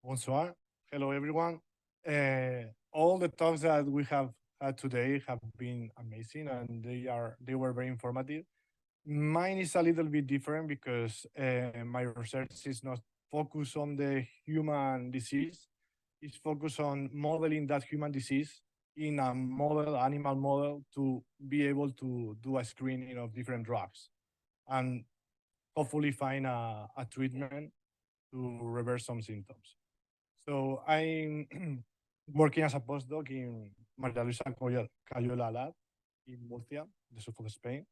Bonsoir. Hello, everyone. All the talks that we have had today have been amazing, and they were very informative. Mine is a little bit different because my research is not focused on the human disease. It's focused on modeling that human disease in a model, animal model, to be able to do a screening of different drugs and hopefully find a treatment to reverse some symptoms. So I'm working as a postdoc in Maria-Luisa Cayuela lab in Murcia, the south of Spain.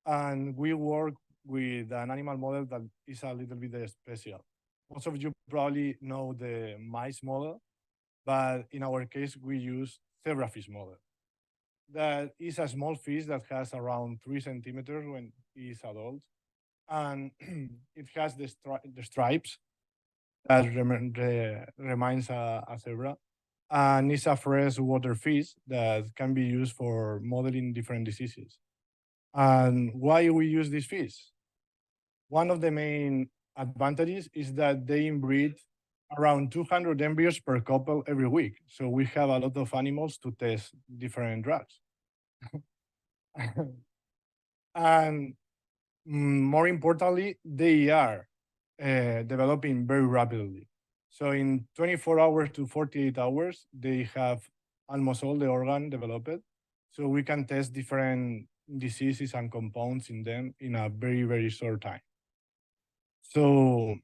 And we work with an animal model that is a little bit special. Most of you probably know the mice model, but in our case, we use Zebrafish model. That is a small fish that has around 3 centimeters when it is adult. And it has the stripes that reminds a zebra. And it's a freshwater fish that can be used for modeling different diseases. And why we use this fish? One of the main advantages is that they inbreed around 200 embryos per couple every week. So we have a lot of animals to test different drugs. And more importantly, they are developing very rapidly. So in 24 hours to 48 hours, they have almost all the organ developed. So we can test different diseases and compounds in them in a very, very short time. So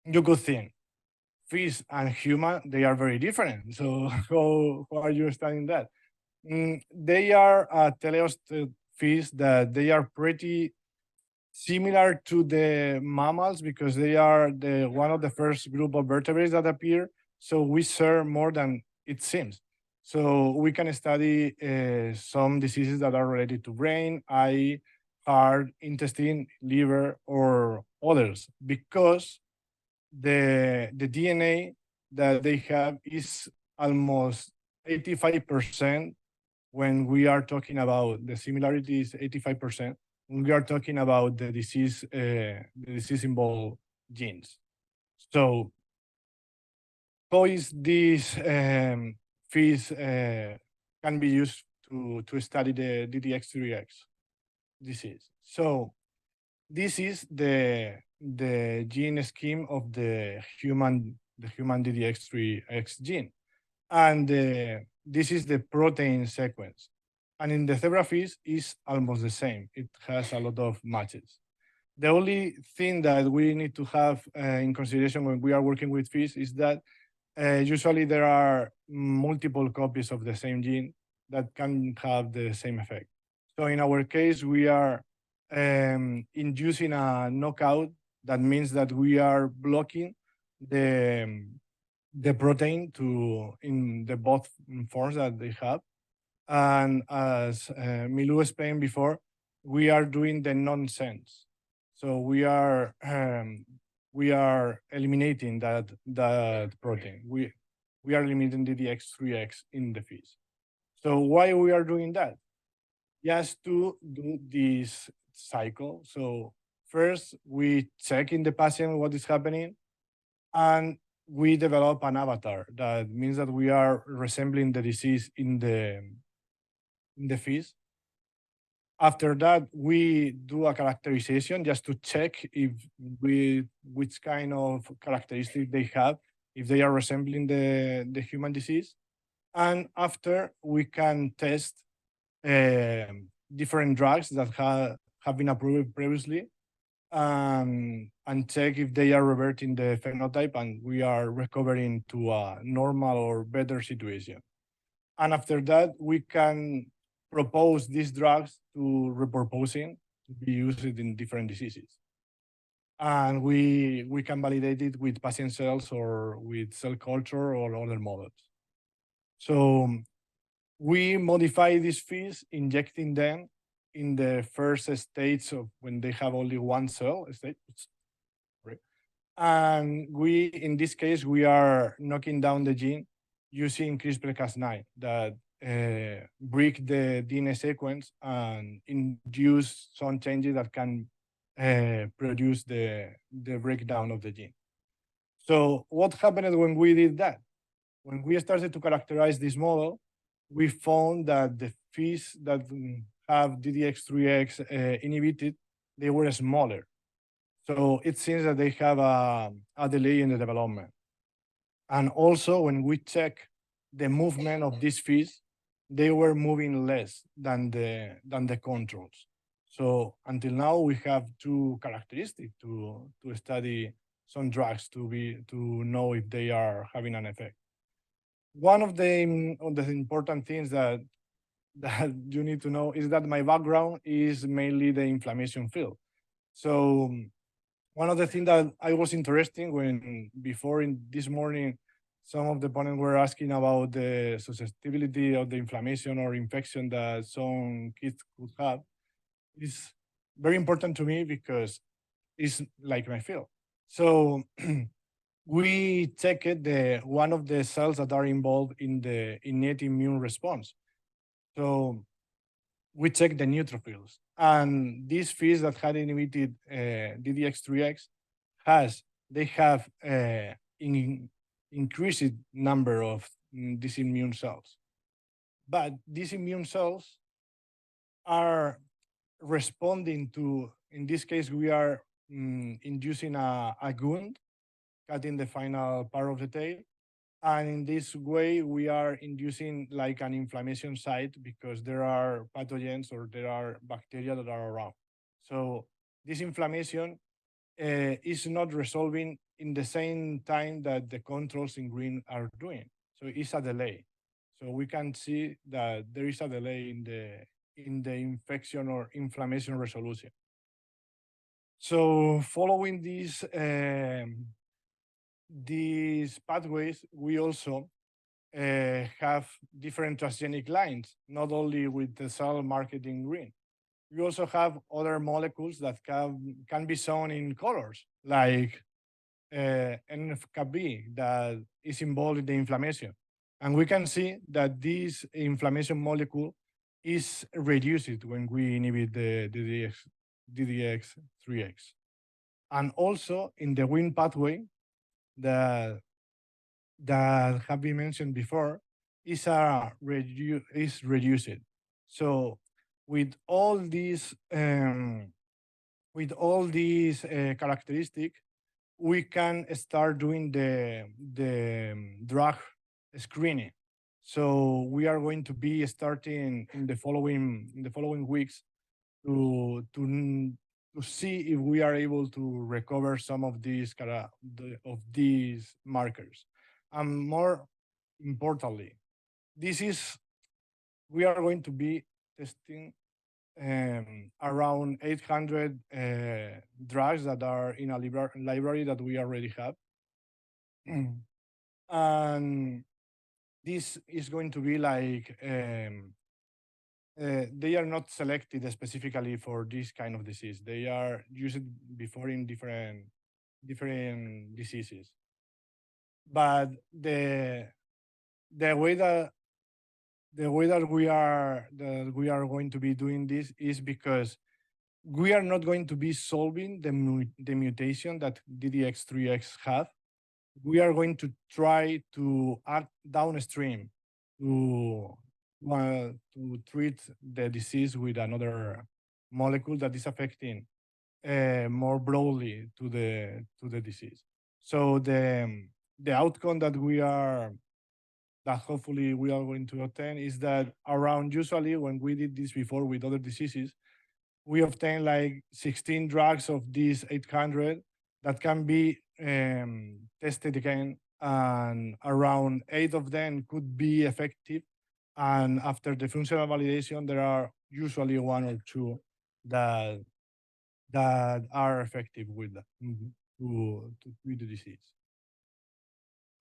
you could think, fish and human, they are very different. So how are you studying that? They are teleost fish that they are pretty similar to the mammals because they are one of the first group of vertebrates that appear. So we share more than it seems. So we can study some diseases that are related to brain, eye, heart, intestine, liver, or others because the DNA that they have is almost 85% when we are talking about the similarities, 85%. When we are talking about the disease involved genes. So how is this fish can be used to study the DDX3X disease? So this is the gene scheme of the human DDX3X gene. And this is the protein sequence. And in the zebrafish is almost the same. It has a lot of matches. The only thing that we need to have in consideration when we are working with fish is that usually there are multiple copies of the same gene that can have the same effect. So in our case, we are inducing a knockout. That means that we are blocking the protein in the both forms that they have. And as Milou explained before, we are doing the nonsense. So we are eliminating that protein. We are eliminating the DDX3X in the fish. So why we are doing that? Just to do this cycle. So first we check in the patient what is happening, and we develop an avatar. That means that we are resembling the disease in the fish. After that, we do a characterization just to check which kind of characteristic they have, if they are resembling the human disease. And after, we can test different drugs that have been approved previously and check if they are reverting the phenotype and we are recovering to a normal or better situation. And after that, we can propose these drugs to repurposing to be used in different diseases. And we can validate it with patient cells or with cell culture or other models. So we modify these fish, injecting them in the first stage of when they have only one cell stage. And in this case, we are knocking down the gene using CRISPR-Cas9 that break the DNA sequence and induce some changes that can produce the breakdown of the gene. So what happened when we did that? When we started to characterize this model, we found that the Phis that have DDX3X inhibited, they were smaller. So it seems that they have a delay in the development. And also, when we check the movement of these Phis, they were moving less than the controls. So until now, we have two characteristics to study some drugs to know if they are having an effect. One of the important things that that you need to know is that my background is mainly the inflammation field. So one of the things that I was interested when before in this morning, some of the panel were asking about the susceptibility of the inflammation or infection that some kids could have. Is very important to me because it's like my field. So we checked the one of the cells that are involved in the innate immune response. So we checked the neutrophils, and these fish that had inhibited DDX3X they have increased number of these immune cells, but these immune cells are responding to. In this case, we are inducing a wound, cutting the final part of the tail. And in this way, we are inducing like an inflammation site because there are pathogens or there are bacteria that are around. So this inflammation is not resolving in the same time that the controls in green are doing. So it's a delay. So we can see that there is a delay in the infection or inflammation resolution. So following these pathways, we also have different transgenic lines, not only with the cell marketing green. We also have other molecules that can be shown in colors, like NF-κB that is involved in the inflammation. And we can see that this inflammation molecule is reduced when we inhibit the DDX3X. And also in the Wnt pathway, that have been mentioned before is reduced. So with all these characteristics, we can start doing the drug screening. So we are going to be starting in the following weeks to see if we are able to recover some of these markers. And more importantly, we are going to be testing around 800 drugs that are in a library that we already have. And this is going to be like they are not selected specifically for this kind of disease. They are used before in different diseases. But the way that we are going to be doing this is because we are not going to be solving the mutation that DDX3X have. We are going to try to act downstream to treat the disease with another molecule that is affecting more broadly to the disease. So the outcome that hopefully we are going to obtain is that around, usually when we did this before with other diseases, we obtain like 16 drugs of these 800 that can be tested again, and around 8 of them could be effective. And after the functional validation, there are usually 1 or 2 that are effective with to treat the disease.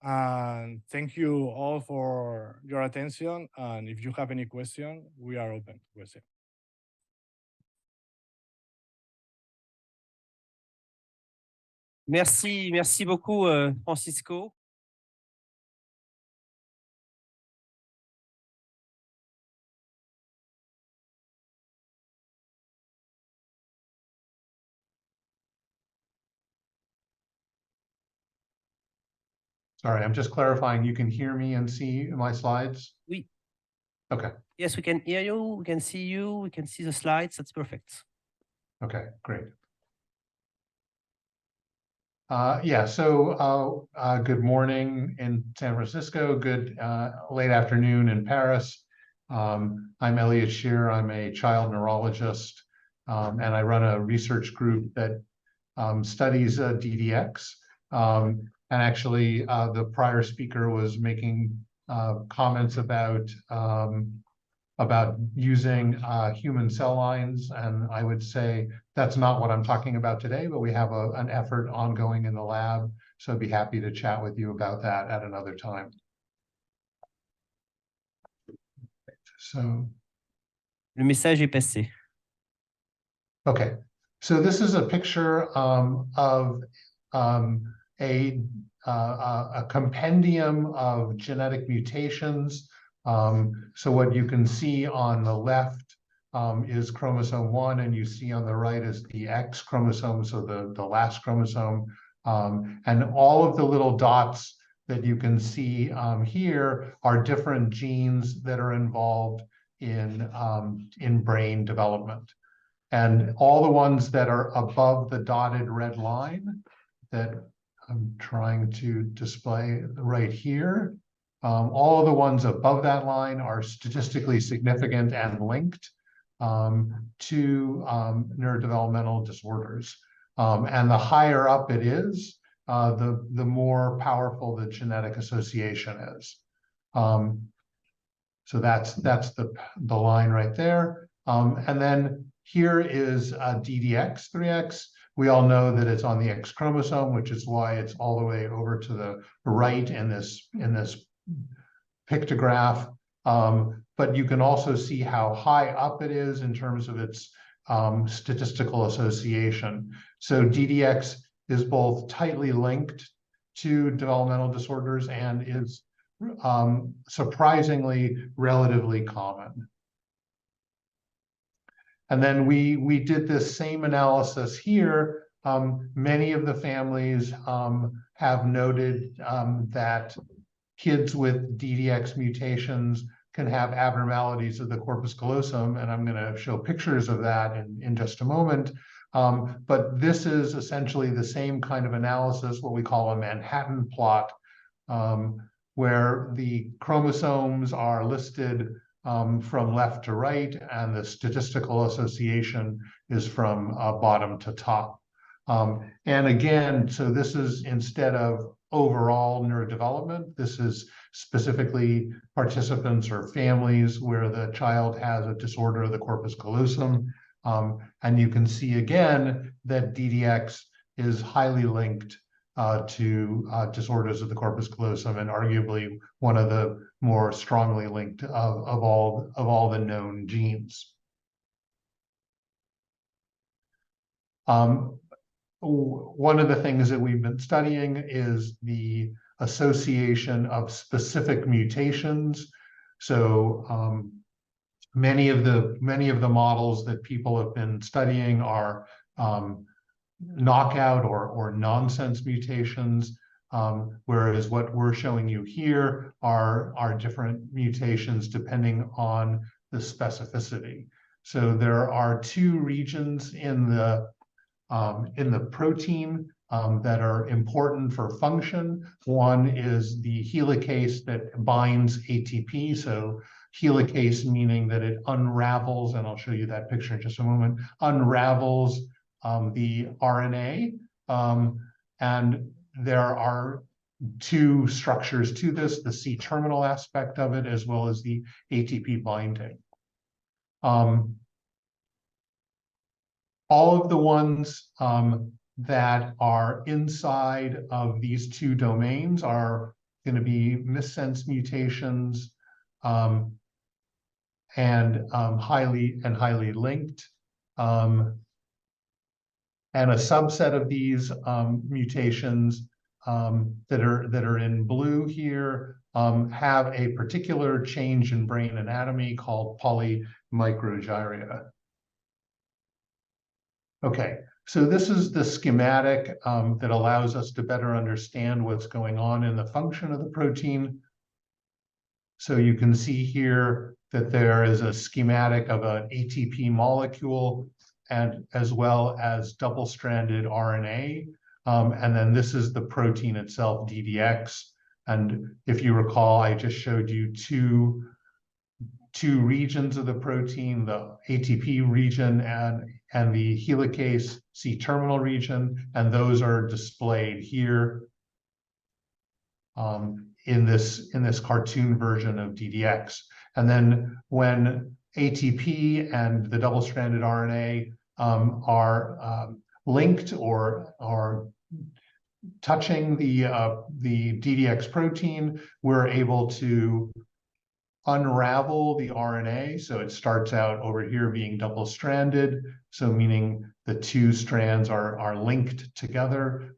And thank you all for your attention. And if you have any question, we are open to question. Merci beaucoup, Francisco. Sorry, I'm just clarifying. You can hear me and see my slides? Oui. Okay. Yes, we can hear you, we can see you, we can see the slides. That's perfect. Okay, great. Yeah, so good morning in San Francisco, good late afternoon in Paris. I'm Elliott Sherr. I'm a child neurologist, and I run a research group that studies DDX. And actually, the prior speaker was making comments about using human cell lines, and I would say that's not what I'm talking about today, but we have an effort ongoing in the lab, so I'd be happy to chat with you about that at another time. So, Le message est passé. okay, so this is a picture of a compendium of genetic mutations. So what you can see on the left is chromosome 1, and you see on the right is the X chromosome, so the last chromosome. And all of the little dots that you can see here are different genes that are involved in brain development. And all the ones that are above the dotted red line that I'm trying to display right here, all of the ones above that line are statistically significant and linked to neurodevelopmental disorders. And the higher up it is, the more powerful the genetic association is. So that's the line right there. And then here is DDX3X. We all know that it's on the X chromosome, which is why it's all the way over to the right in this pictograph. But you can also see how high up it is in terms of its statistical association. So DDX is both tightly linked to developmental disorders and is surprisingly relatively common. And then we did this same analysis here. Many of the families have noted that kids with DDX mutations can have abnormalities of the corpus callosum, and I'm going to show pictures of that in just a moment. But this is essentially the same kind of analysis, what we call a Manhattan plot, where the chromosomes are listed from left to right, and the statistical association is from bottom to top. And again, so this is instead of overall neurodevelopment, this is specifically participants or families where the child has a disorder of the corpus callosum. And you can see again that DDX is highly linked to disorders of the corpus callosum, and arguably one of the more strongly linked of all the known genes. One of the things that we've been studying is the association of specific mutations. So many of the models that people have been studying are knockout or nonsense mutations, whereas what we're showing you here are different mutations depending on the specificity. So there are two regions in the protein that are important for function. One is the helicase that binds ATP. So helicase meaning that it unravels, and I'll show you that picture in just a moment, unravels the RNA. And there are two structures to this, the C-terminal aspect of it, as well as the ATP binding. All of the ones that are inside of these two domains are going to be missense mutations and highly linked. And a subset of these mutations that are in blue here have a particular change in brain anatomy called polymicrogyria. Okay, So this is the schematic that allows us to better understand what's going on in the function of the protein. So you can see here that there is a schematic of an ATP molecule and as well as double-stranded RNA. And then this is the protein itself, DDX. And if you recall, I just showed you two regions of the protein, the ATP region and the helicase C-terminal region, and those are displayed here in this cartoon version of DDX. And then when ATP and the double-stranded RNA are linked or touching the DDX protein, we're able to unravel the RNA. So it starts out over here being double-stranded, so meaning the two strands are linked together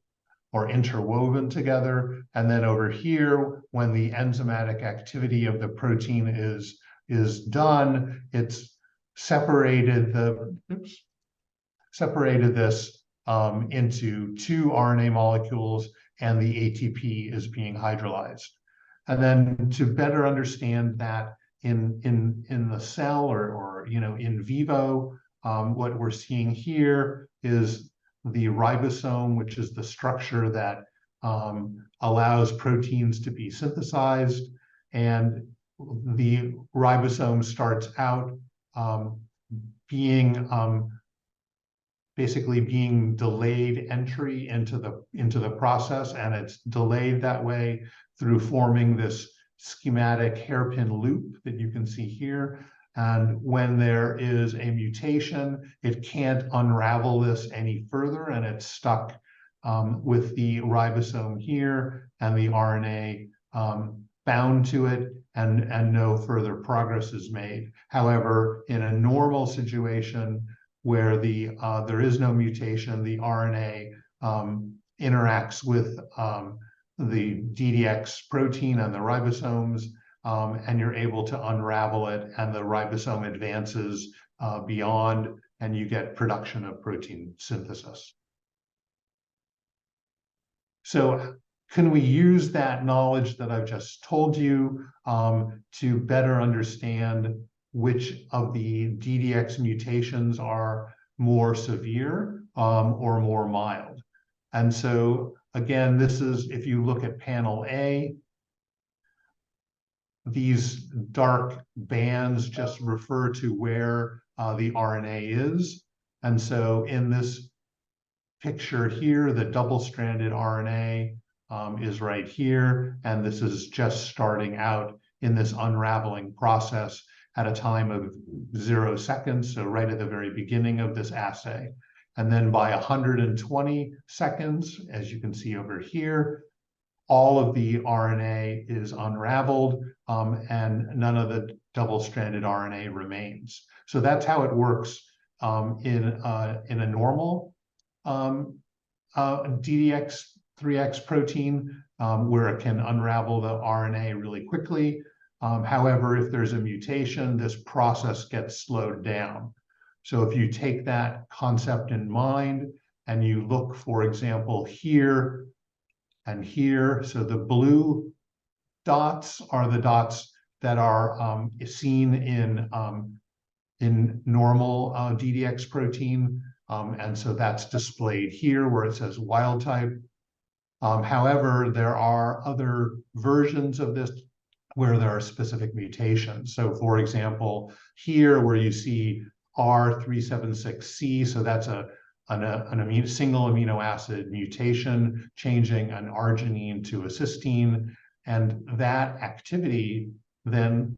or interwoven together. And then over here, when the enzymatic activity of the protein is done, it's separated this into two RNA molecules, and the ATP is being hydrolyzed. And then to better understand that in the cell or in vivo, what we're seeing here is the ribosome, which is the structure that allows proteins to be synthesized. And the ribosome starts out basically being delayed entry into the process, and it's delayed that way through forming this schematic hairpin loop that you can see here. And when there is a mutation, it can't unravel this any further, and it's stuck with the ribosome here and the RNA bound to it, and no further progress is made. However, in a normal situation where there is no mutation, the RNA interacts with the DDX protein and the ribosomes, and you're able to unravel it, and the ribosome advances beyond, and you get production of protein synthesis. So can we use that knowledge that I've just told you to better understand which of the DDX mutations are more severe or more mild? And so again, this is, if you look at panel A, these dark bands just refer to where the RNA is. And so in this picture here, the double-stranded RNA is right here. And this is just starting out in this unraveling process at a time of 0 seconds, so right at the very beginning of this assay. And then by 120 seconds, as you can see over here, all of the RNA is unraveled, and none of the double-stranded RNA remains. So that's how it works in a normal DDX3X protein, where it can unravel the RNA really quickly. However, if there's a mutation, this process gets slowed down. So if you take that concept in mind and you look, for example, here and here, so the blue dots are the dots that are seen in normal DDX protein. And so that's displayed here where it says wild type. However, there are other versions of this where there are specific mutations. So for example, here where you see R376C, so that's a single amino acid mutation, changing an arginine to a cysteine. And that activity then,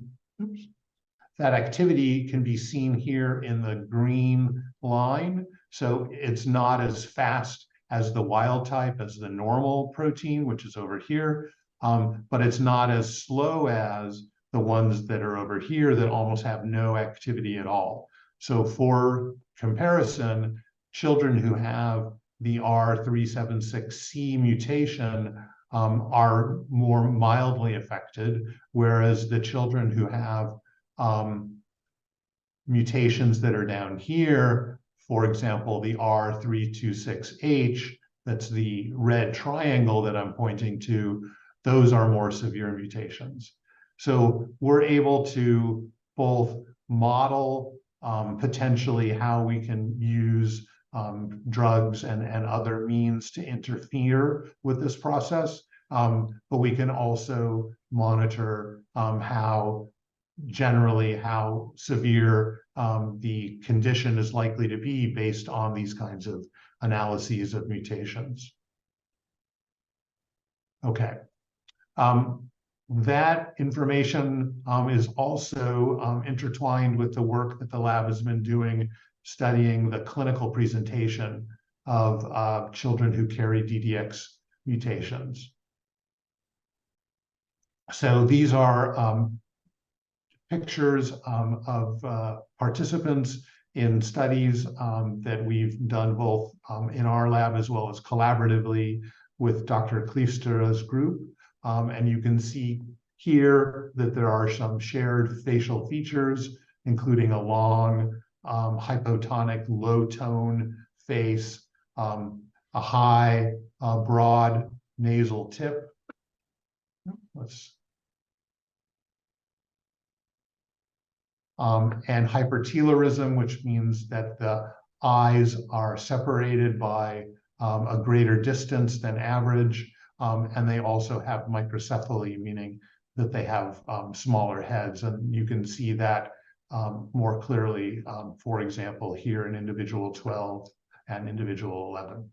that activity can be seen here in the green line. So it's not as fast as the wild type, as the normal protein, which is over here, but it's not as slow as the ones that are over here that almost have no activity at all. So for comparison, children who have the R376C mutation are more mildly affected, whereas the children who have mutations that are down here For example, the R326H, that's the red triangle that I'm pointing to, those are more severe mutations. So we're able to both model potentially how we can use drugs and other means to interfere with this process, but we can also monitor how severe the condition is likely to be based on these kinds of analyses of mutations. Okay. That information is also intertwined with the work that the lab has been doing studying the clinical presentation of children who carry DDX mutations. So these are pictures of participants in studies that we've done both in our lab as well as collaboratively with Dr. Kleefstra's group. And you can see here that there are some shared facial features, including a long, hypotonic, low-tone face, a high, broad nasal tip. And hypertelorism, which means that the eyes are separated by a greater distance than average. And they also have microcephaly, meaning that they have smaller heads. And you can see that more clearly, for example, here in individual 12 and individual 11.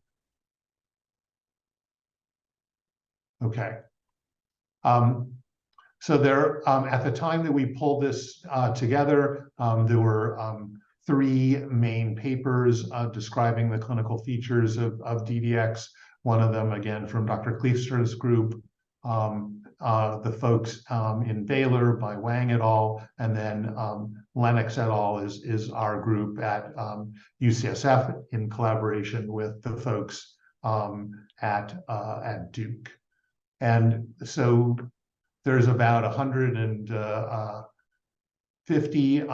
Okay. So there, at the time that we pulled this together, there were 3 main papers describing the clinical features of DDX. One of them, again, from Dr. Kleefstra's group, the folks in Baylor by Wang et al., and then Lennox et al. is our group at UCSF in collaboration with the folks at Duke. And so there's about 150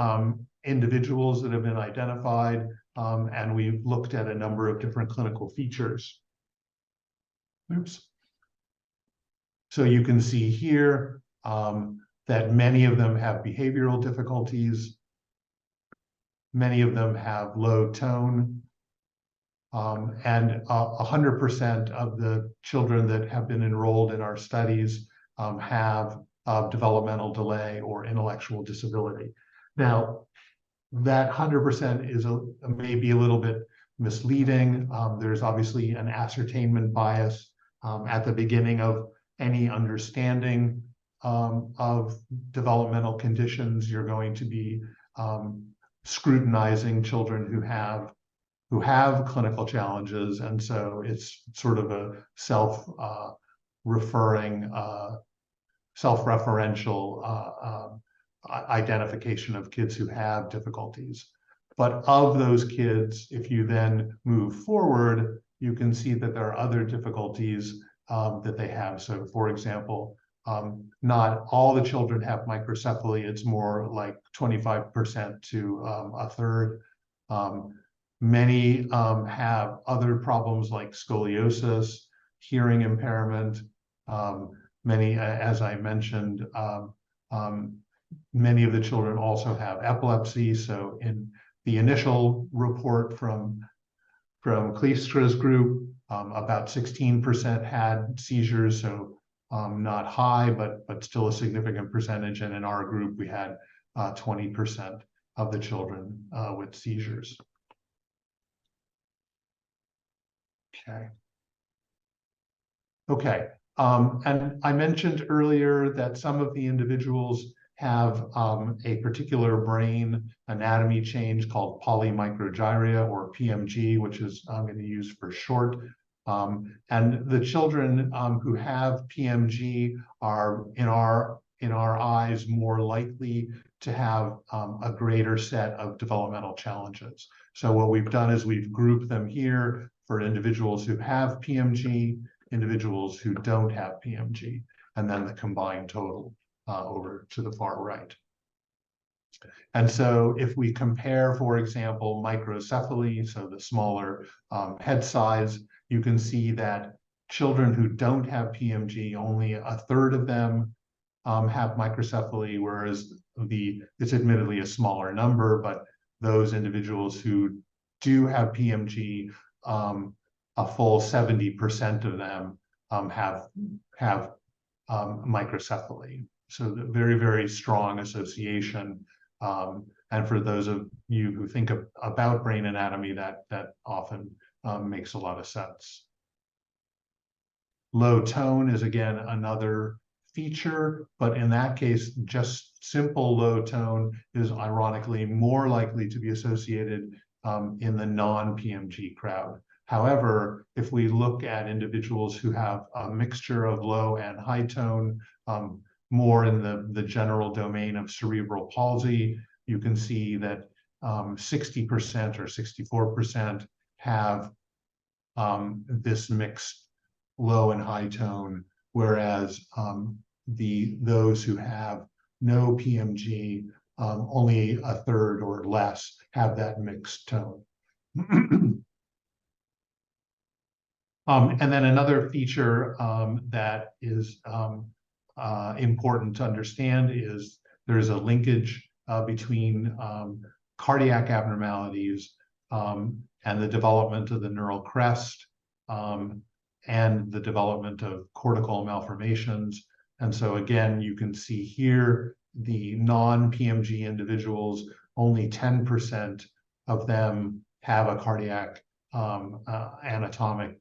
individuals that have been identified, and we've looked at a number of different clinical features. Oops. So you can see here that many of them have behavioral difficulties. Many of them have low tone. And 100% of the children that have been enrolled in our studies have developmental delay or intellectual disability. Now, that 100% is maybe a little bit misleading. There's obviously an ascertainment bias at the beginning of any understanding of developmental conditions. You're going to be scrutinizing children who have clinical challenges, and so it's sort of a self-referential identification of kids who have difficulties. But of those kids, if you then move forward, you can see that there are other difficulties that they have. So, for example, not all the children have microcephaly. It's more like 25% to a third. Many have other problems like scoliosis, hearing impairment. Many, as I mentioned, many of the children also have epilepsy. So in the initial report from Kleefstra's group, about 16% had seizures, so not high, but still a significant percentage. And in our group, we had 20% of the children with seizures. Okay. And I mentioned earlier that some of the individuals have a particular brain anatomy change called polymicrogyria, or PMG, which is I'm going to use for short. And the children who have PMG are, in our eyes, more likely to have a greater set of developmental challenges. So what we've done is we've grouped them here for individuals who have PMG, individuals who don't have PMG, and then the combined total over to the far right. And so if we compare, for example, microcephaly, so the smaller head size, you can see that children who don't have PMG, only a third of them have microcephaly, whereas it's admittedly a smaller number, but those individuals who do have PMG, a full 70% of them have microcephaly. So the very, very strong association. And for those of you who think about brain anatomy, that often makes a lot of sense. Low tone is again another feature, but in that case, just simple low tone is ironically more likely to be associated in the non-PMG crowd. However, if we look at individuals who have a mixture of low and high tone, more in the general domain of cerebral palsy, you can see that 60% or 64% have this mixed low and high tone, whereas those who have no PMG, only a third or less have that mixed tone. And then another feature that is important to understand is there's a linkage between cardiac abnormalities and the development of the neural crest and the development of cortical malformations. And so again, you can see here the non-PMG individuals, only 10% of them have a cardiac anatomic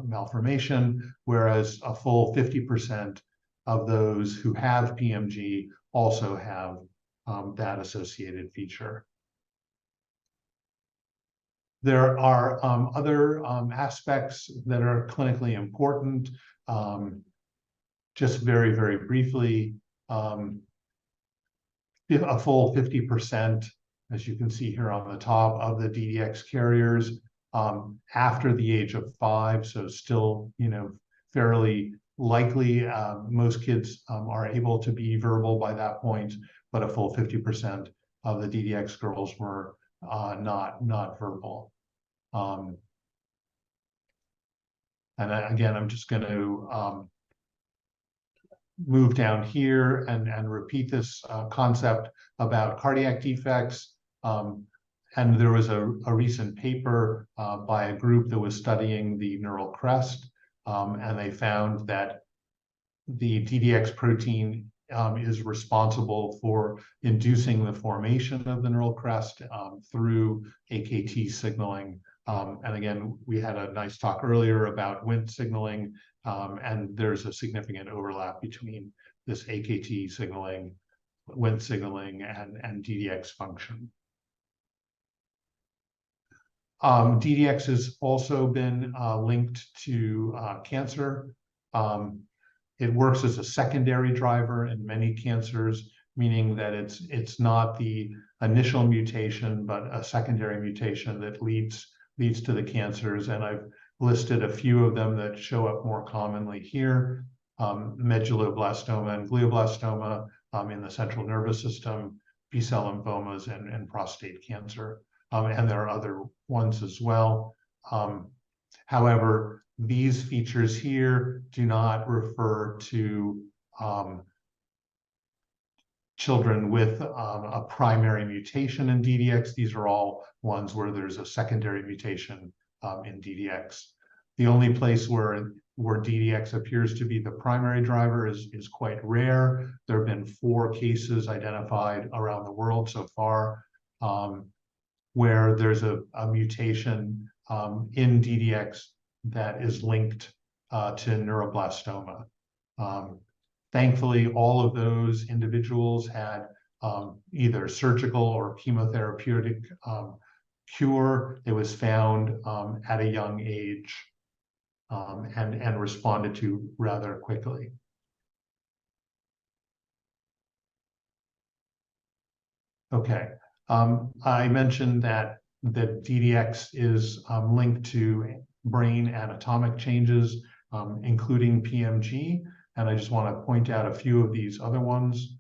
malformation, whereas a full 50% of those who have PMG also have that associated feature. There are other aspects that are clinically important. Just very, very briefly, a full 50%, as you can see here on the top, of the DDX carriers after the age of 5, so still, fairly likely most kids are able to be verbal by that point, but a full 50% of the DDX girls were not verbal. And again, I'm just going to move down here and repeat this concept about cardiac defects. And there was a recent paper by a group that was studying the neural crest, and they found that the DDX protein is responsible for inducing the formation of the neural crest through AKT signaling. And again, we had a nice talk earlier about Wnt signaling, and there's a significant overlap between this AKT signaling, Wnt signaling, and DDX function. DDX has also been linked to cancer. It works as a secondary driver in many cancers, meaning that it's not the initial mutation, but a secondary mutation that leads to the cancers. And I've listed a few of them that show up more commonly here: medulloblastoma and glioblastoma in the central nervous system, B-cell lymphomas, and prostate cancer. And there are other ones as well. However, these features here do not refer to children with a primary mutation in DDX. These are all ones where there's a secondary mutation in DDX. The only place where DDX appears to be the primary driver is quite rare. There have been 4 cases identified around the world so far where there's a mutation in DDX that is linked to neuroblastoma. Thankfully, all of those individuals had either surgical or chemotherapeutic cure. It was found at a young age and responded to rather quickly. Okay, I mentioned that DDX is linked to brain anatomic changes, including PMG, and I just want to point out a few of these other ones.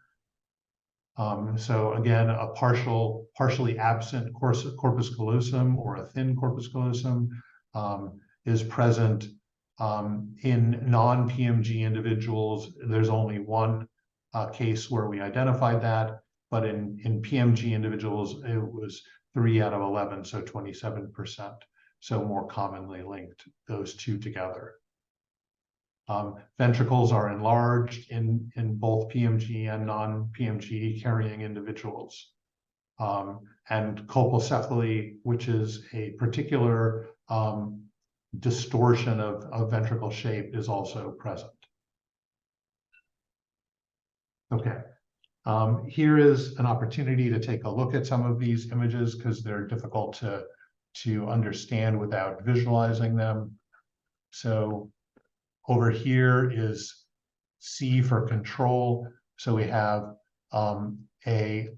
So again, a partially absent corpus callosum or a thin corpus callosum is present in non-PMG individuals. There's only one case where we identified that, but in PMG individuals, it was 3 out of 11, so 27%. So more commonly linked, those two together. Ventricles are enlarged in both PMG and non-PMG carrying individuals. And colpocephaly, which is a particular distortion of ventricle shape, is also present. Okay, here is an opportunity to take a look at some of these images because they're difficult to understand without visualizing them. So over here is C for control. So we have a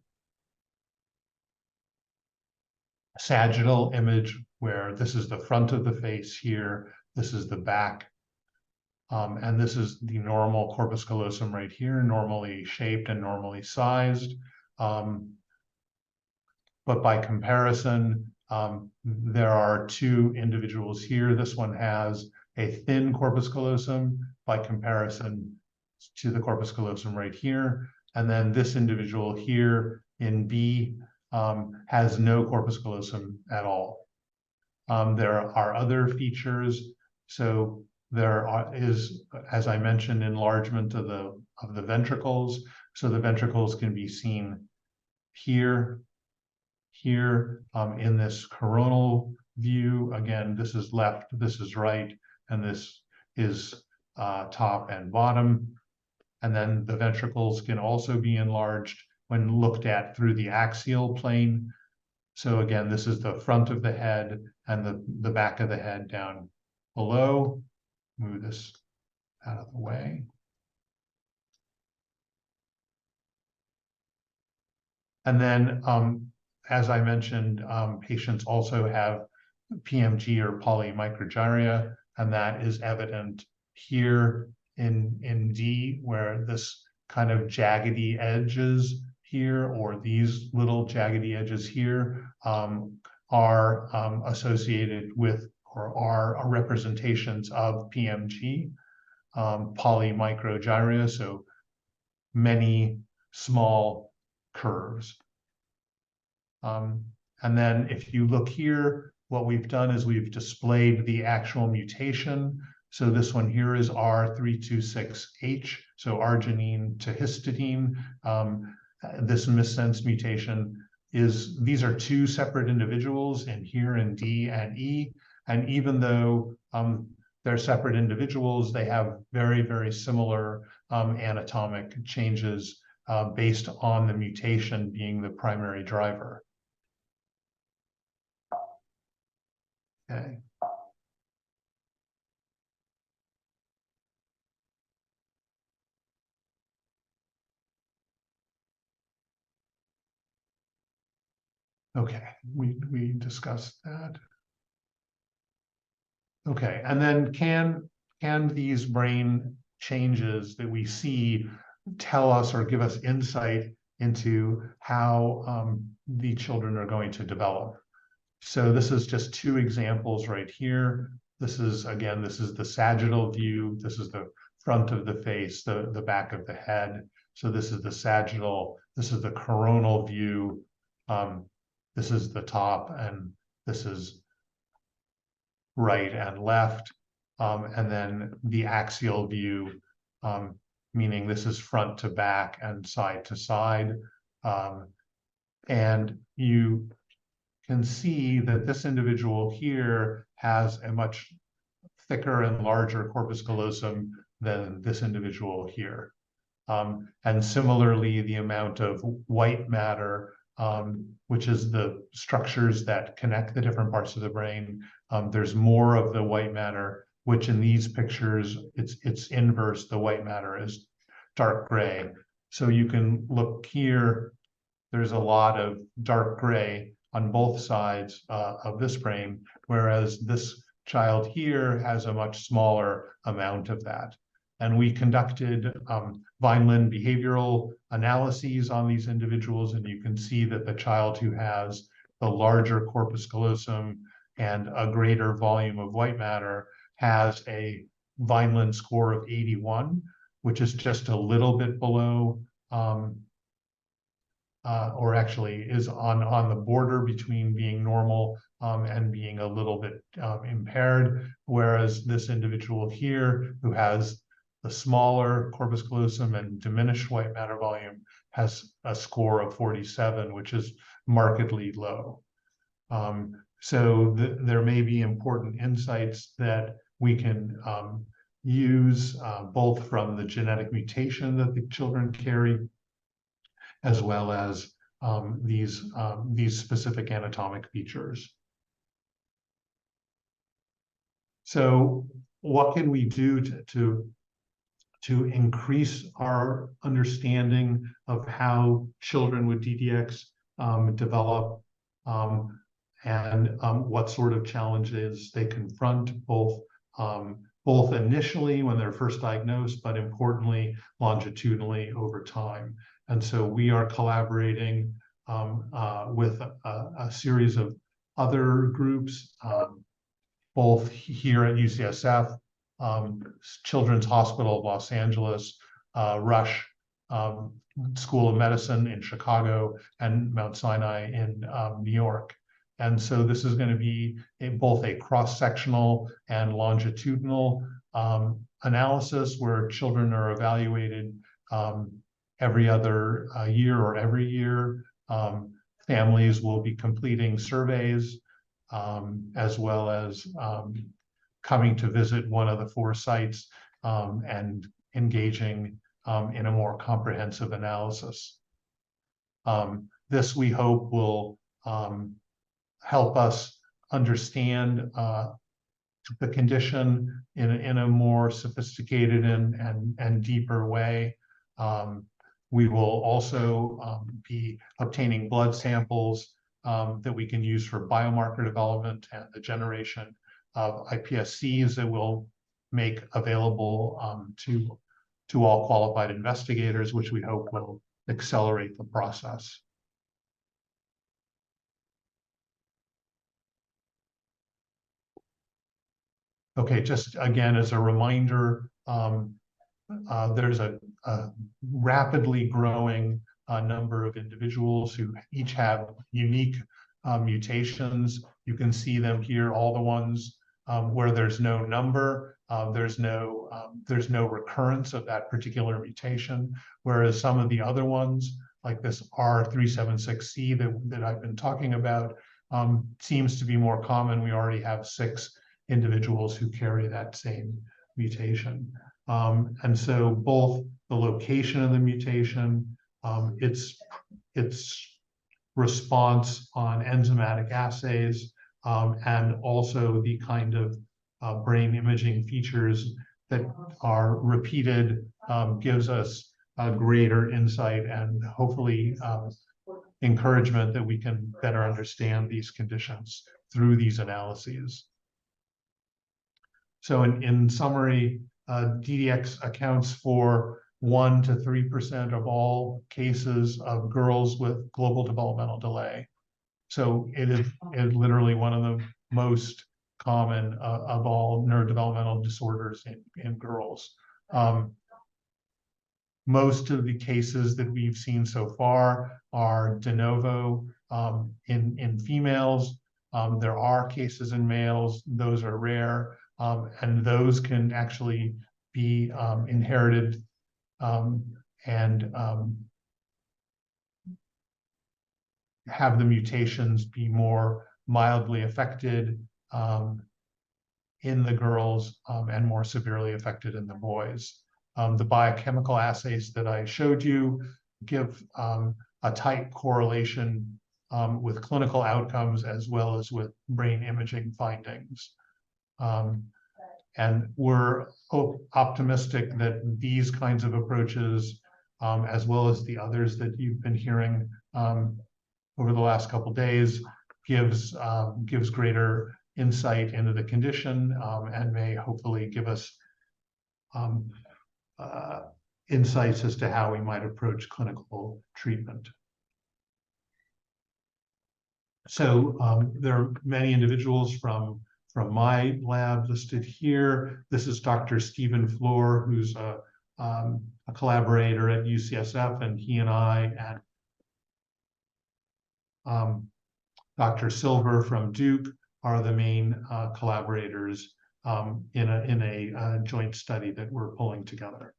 sagittal image where this is the front of the face here, this is the back, and this is the normal corpus callosum right here, normally shaped and normally sized. But by comparison, there are two individuals here. This one has a thin corpus callosum by comparison to the corpus callosum right here. And then this individual here in B has no corpus callosum at all. There are other features. So there is, as I mentioned, enlargement of the ventricles. So the ventricles can be seen here in this coronal view. Again, this is left, this is right, and this is top and bottom. And then the ventricles can also be enlarged when looked at through the axial plane. So again, this is the front of the head and the back of the head down below. Move this out of the way. And then, as I mentioned, patients also have PMG or polymicrogyria, and that is evident here in D, where this kind of jaggedy edges here, or these little jaggedy edges here, are associated with or are representations of PMG, polymicrogyria, so many small curves. And then if you look here, what we've done is we've displayed the actual mutation. So this one here is R326H, so arginine to histidine. This missense mutation is, these are two separate individuals in here in D and E. And even though they're separate individuals, they have very, very similar anatomic changes based on the mutation being the primary driver. Okay. Okay, we discussed that. Okay, and then can these brain changes that we see tell us or give us insight into how the children are going to develop? So this is just two examples right here. This is, again, this is the sagittal view. This is the front of the face, the back of the head. So this is the sagittal, this is the coronal view. This is the top, and this is right and left. And then the axial view, meaning this is front to back and side to side. And you can see that this individual here has a much thicker and larger corpus callosum than this individual here. And similarly, the amount of white matter, which is the structures that connect the different parts of the brain, there's more of the white matter, which in these pictures, it's inverse. The white matter is dark gray. So you can look here, there's a lot of dark gray on both sides of this brain, whereas this child here has a much smaller amount of that. And we conducted Vineland behavioral analyses on these individuals, and you can see that the child who has the larger corpus callosum and a greater volume of white matter has a Vineland score of 81, which is just a little bit below, or actually is on the border between being normal and being a little bit impaired, whereas this individual here who has the smaller corpus callosum and diminished white matter volume has a score of 47, which is markedly low. So there may be important insights that we can use both from the genetic mutation that the children carry, as well as these specific anatomic features. So what can we do to increase our understanding of how children with DDX develop, and what sort of challenges they confront, both initially when they're first diagnosed, but importantly, longitudinally over time. And so we are collaborating with a series of other groups, both here at UCSF, Children's Hospital of Los Angeles, Rush School of Medicine in Chicago, and Mount Sinai in New York. And so this is going to be both a cross-sectional and longitudinal analysis where children are evaluated every other year or every year. Families will be completing surveys, as well as coming to visit one of the 4 sites and engaging in a more comprehensive analysis. This, we hope, will help us understand the condition in a more sophisticated and deeper way. We will also be obtaining blood samples that we can use for biomarker development and the generation of iPSCs that will make available to all qualified investigators, which we hope will accelerate the process. Okay, just again as a reminder, there's a rapidly growing number of individuals who each have unique mutations. You can see them here, all the ones where there's no number, there's no recurrence of that particular mutation, whereas some of the other ones, like this R376C that I've been talking about, seems to be more common. We already have 6 individuals who carry that same mutation. And so both the location of the mutation, its response on enzymatic assays, and also the kind of brain imaging features that are repeated, gives us a greater insight and hopefully encouragement that we can better understand these conditions through these analyses. So in summary, DDX accounts for 1 to 3% of all cases of girls with global developmental delay. So it is literally one of the most common of all neurodevelopmental disorders in girls. Most of the cases that we've seen so far are de novo in females. There are cases in males, those are rare, and those can actually be inherited and have the mutations be more mildly affected in the girls and more severely affected in the boys. The biochemical assays that I showed you give a tight correlation with clinical outcomes as well as with brain imaging findings. And we're optimistic that these kinds of approaches, as well as the others that you've been hearing over the last couple of days, gives greater insight into the condition and may hopefully give us insights as to how we might approach clinical treatment. So there are many individuals from my lab listed here. This is Dr. Stephen Floor, who's a collaborator at UCSF, and he and I and Dr. Silver from Duke are the main collaborators in a joint study that we're pulling together.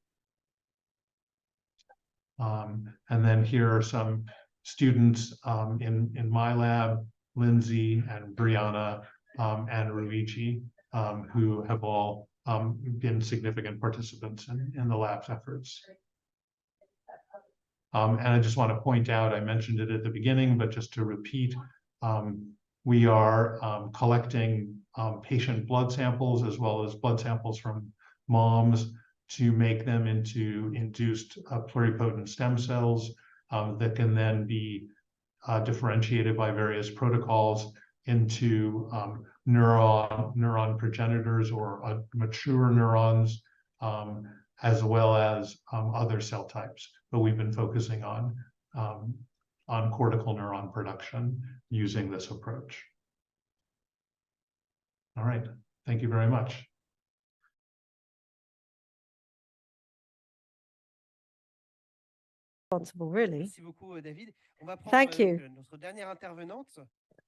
And then here are some students in my lab, Lindsay and Brianna and Ruichi, who have all been significant participants in the lab's efforts. And I just want to point out, I mentioned it at the beginning, but just to repeat, we are collecting patient blood samples as well as blood samples from moms to make them into induced pluripotent stem cells that can then be differentiated by various protocols into neuron progenitors or mature neurons, as well as other cell types. But we've been focusing on cortical neuron production using this approach. All right, thank you very much. Responsible, really. Merci beaucoup, David. On va prendre, Thank you. donc, notre dernière intervenante.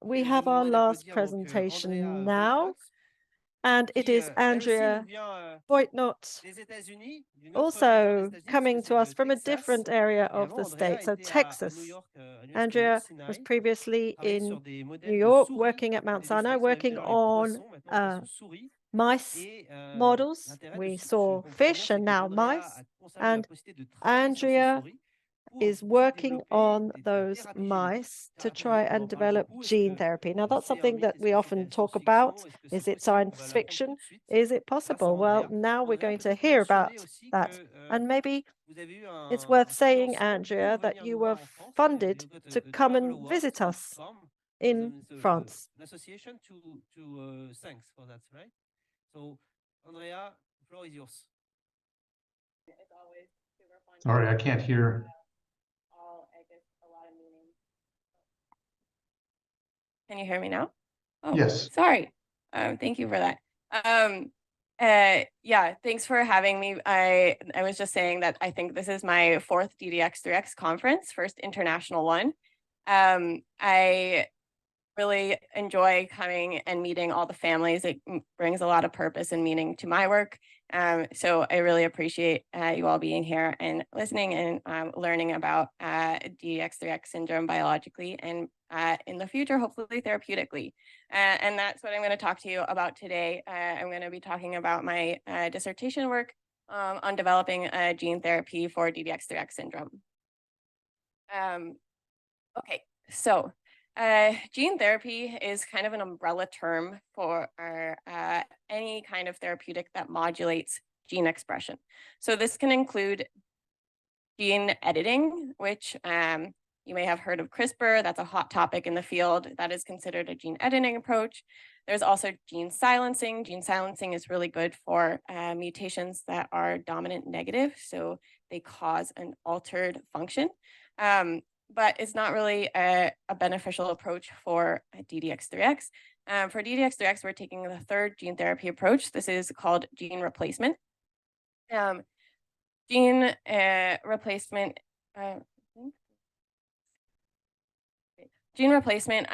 We Je have vous our demande last d'applaudir, donc, presentation Andrea now, Boitnott, and it qui, is elle aussi, Andrea nous vient, Boitnott, des États-Unis, d'une autre région also des États-Unis, coming parce que to c'est us le from a Texas. different area Et of avant, the Andrea state, so était à New Texas. York, à l'université Andrea Mount was Sinai, previously travaillé in sur des modèles New de York, souris, working at des Mount souris. Sinai, Vous avez working tout à l'heure les on poissons, maintenant on passe aux souris. mice Et models. l'intérêt de We ce que saw je comprends fish bien, c'est and que now Andrea mice, a conservé la and possibilité de travailler sur ces Andrea souris pour is ensuite working développer on des those thérapies géniques. mice to Thérapie try génique, on and en parle develop beaucoup. Est-ce gene que therapy. Now, that's c'est un something mythe? that Est-ce we que c'est often de la talk about. science-fiction? Est-ce que Is c'est it possible? science On va l'apprendre tout fiction? de suite Is it grâce à possible? Well, Andrea. now we're Andrea, going to peut-être hear about mentionner aussi that. que And maybe vous avez eu it's un worth saying, financement Andrea, pour that venir you nous were voir en France. funded You got to a come travel and award visit us from in France. an association to thanks for that, right? So, Andrea, the floor is yours. It's always super fun. Sorry, I can't hear. I guess a lot of meetings. Can you hear me now? Oh, Yes. sorry. Thank you for that. Yeah, thanks for having me. I was just saying that I think this is my 4th DDX3X conference, first international one. I really enjoy coming and meeting all the families. It brings a lot of purpose and meaning to my work. So I really appreciate you all being here and listening and learning about DDX3X syndrome biologically and in the future, hopefully therapeutically. And that's what I'm going to talk to you about today. I'm going to be talking about my dissertation work on developing a gene therapy for DDX3X syndrome. Okay, so gene therapy is kind of an umbrella term for any kind of therapeutic that modulates gene expression. So this can include gene editing, which you may have heard of CRISPR. That's a hot topic in the field. That is considered a gene editing approach. There's also gene silencing. Gene silencing is really good for mutations that are dominant negative, so they cause an altered function. But it's not really a beneficial approach for DDX3X. For DDX3X, we're taking the 3rd gene therapy approach. This is called gene replacement. Gene replacement. Gene replacement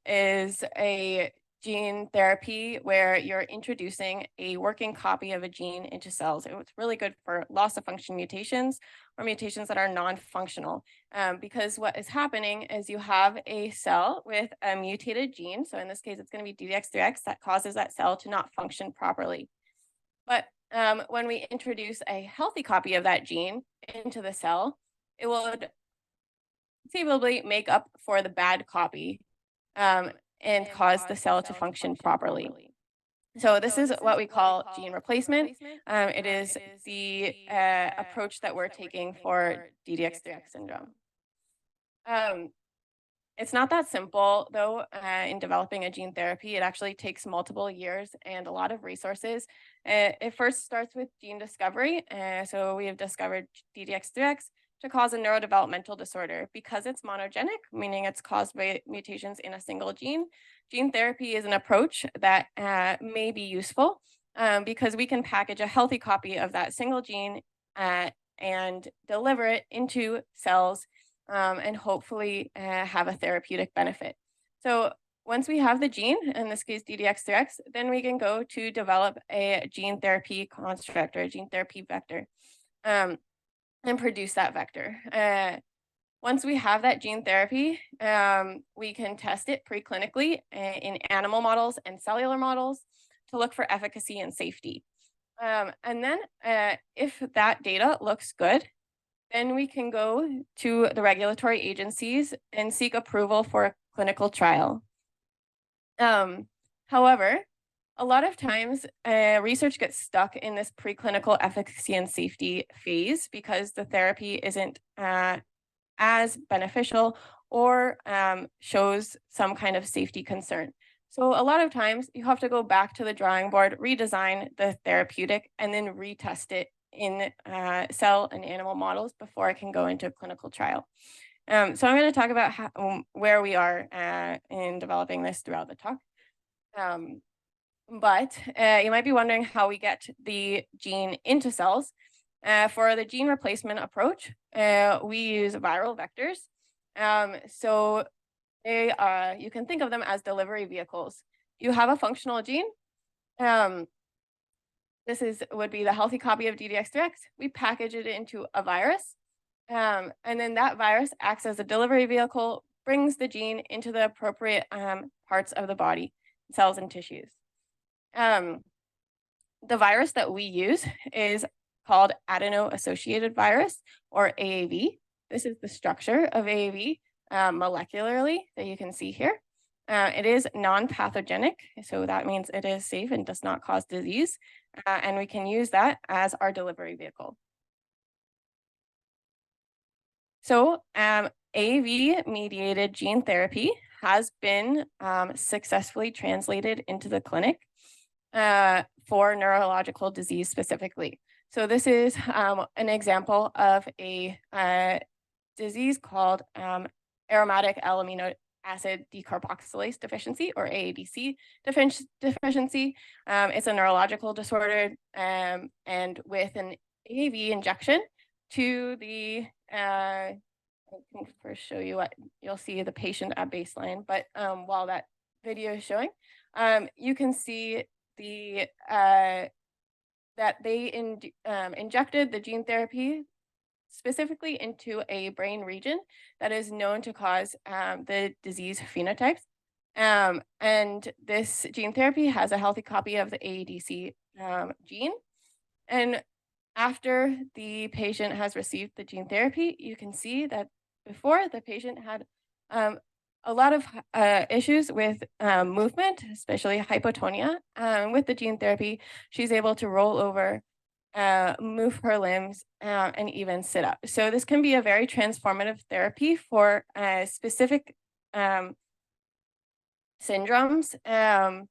is a gene therapy where you're introducing a working copy of a gene into cells. It's really good for loss of function mutations or mutations that are non-functional, because what is happening is you have a cell with a mutated gene. So in this case, it's going to be DDX3X that causes that cell to not function properly. But when we introduce a healthy copy of that gene into the cell, it will conceivably make up for the bad copy and cause the cell to function properly. So this is what we call gene replacement. It is the approach that we're taking for DDX3X syndrome. It's not that simple, though, in developing a gene therapy. It actually takes multiple years and a lot of resources. It first starts with gene discovery. So we have discovered DDX3X to cause a neurodevelopmental disorder. Because it's monogenic, meaning it's caused by mutations in a single gene, gene therapy is an approach that may be useful because we can package a healthy copy of that single gene and deliver it into cells and hopefully have a therapeutic benefit. So once we have the gene, in this case DDX3X, then we can go to develop a gene therapy construct or a gene therapy vector and produce that vector. Once we have that gene therapy, we can test it preclinically in animal models and cellular models to look for efficacy and safety. And then if that data looks good, then we can go to the regulatory agencies and seek approval for a clinical trial. However, a lot of times research gets stuck in this preclinical efficacy and safety phase because the therapy isn't as beneficial or shows some kind of safety concern. So a lot of times you have to go back to the drawing board, redesign the therapeutic, and then retest it in cell and animal models before it can go into a clinical trial. So I'm going to talk about where we are in developing this throughout the talk. But you might be wondering how we get the gene into cells. For the gene replacement approach, we use viral vectors. So you can think of them as delivery vehicles. You have a functional gene. This would be the healthy copy of DDX3X. We package it into a virus, and then that virus acts as a delivery vehicle, brings the gene into the appropriate parts of the body, cells and tissues. The virus that we use is called adeno-associated virus, or AAV. This is the structure of AAV molecularly that you can see here. It is non-pathogenic, so that means it is safe and does not cause disease, and we can use that as our delivery vehicle. So AAV-mediated gene therapy has been successfully translated into the clinic for neurological disease specifically. So this is an example of a disease called aromatic L-amino acid decarboxylase deficiency, or AADC deficiency. It's a neurological disorder, and with an AAV injection to the, I can first show you what you'll see the patient at baseline, but while that video is showing, you can see the that they injected the gene therapy specifically into a brain region that is known to cause the disease phenotypes. And this gene therapy has a healthy copy of the AADC gene. And after the patient has received the gene therapy, you can see that before the patient had a lot of issues with movement, especially hypotonia. With the gene therapy, she's able to roll over, move her limbs, and even sit up. So this can be a very transformative therapy for specific syndromes, and